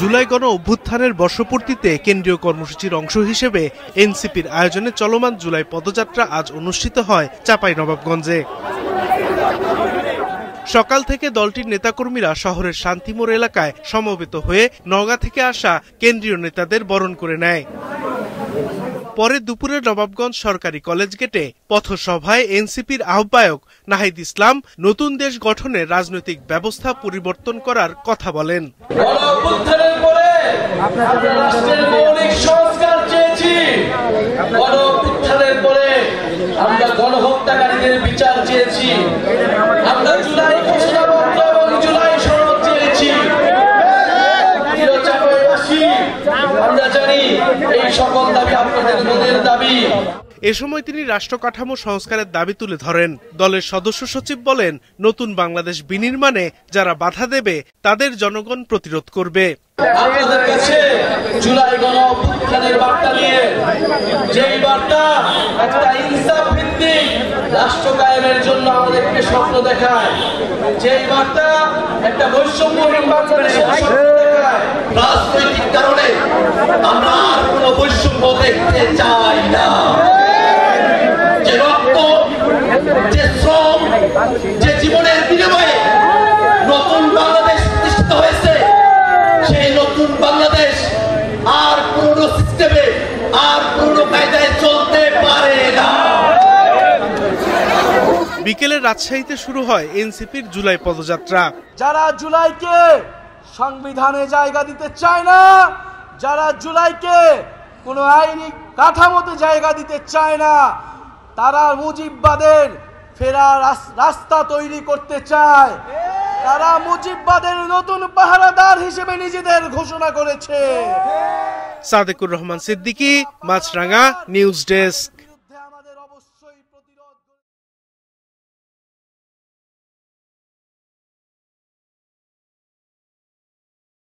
জুলাই গণ অভ্যুত্থানের বর্ষপূর্তিতে কেন্দ্রীয় কর্মসূচির অংশ হিসেবে এনসিপির আয়োজনে চলমান জুলাই পদযাত্রা আজ অনুষ্ঠিত হয় চাঁপাইনবাবগঞ্জে। সকাল থেকে দলটির নেতাকর্মীরা শহরের শান্তিমোড় এলাকায় সমবেত হয়ে নওগাঁ থেকে আসা কেন্দ্রীয় নেতাদের বরণ করে নেয়। পরে দুপুরে নবাবগঞ্জ সরকারি কলেজ গেটে পথসভায় এনসিপির আহ্বায়ক নাহিদ ইসলাম নতুন দেশ গঠনের রাজনৈতিক ব্যবস্থা পরিবর্তন করার কথা বলেন। আমরা গণহত্যাকারীদের বিচার চেয়েছি, আমরা জুলাই ঘোষণাপত্র এবং জুলাই সনদ চেয়েছি। আমরা জানি এই সকল দাবি আপনাদের মনের দাবি। এ সময় তিনি রাষ্ট্র কাঠামো সংস্কারের দাবি তুলে ধরেন। দলের সদস্য সচিব বলেন, নতুন বাংলাদেশ বিনির্মাণে যারা বাধা দেবে তাদের জনগণ প্রতিরোধ করবে। আপনাদের কাছে জুলাই গণ অভ্যুত্থানের বার্তা নিয়ে, যেই বার্তা একটা ইনসাফ ভিত্তিক রাষ্ট্র কায়েমের জন্য আমাদেরকে স্বপ্ন দেখায়, যেই বার্তা একটা বৈষম্যহীন বাংলাদেশের স্বপ্ন দেখায়। রাজনৈতিক কারণে আমরা আর কোনো বৈষম্য দেখতে চাই না। যে রক্ত, যে শ্রম, যে জীবনের বিনিময়ে নতুন বাংলাদেশ প্রতিষ্ঠিত হয়েছে, সেই নতুন বাংলাদেশ আর পুরনো সিস্টেমে, আর পুরনো কায়দায় চলতে পারে না। বিকেলে রাজশাহীতে শুরু হয় এনসিপির জুলাই পদযাত্রা। যারা জুলাইকে সংবিধানে জায়গা দিতে চায় না, যারা জুলাইকে কোনো আইনি কাঠামোতে জায়গা দিতে চায় না, তারা মুজিববাদের ফেরার রাস্তা তৈরি করতে চায়। তারা মুজিববাদের নতুন পাহারাদার হিসেবে নিজেদের ঘোষণা করেছে। সাদেকুর রহমান সিদ্দিকী, মাছরাঙ্গা, নিউজ ডেস্ক।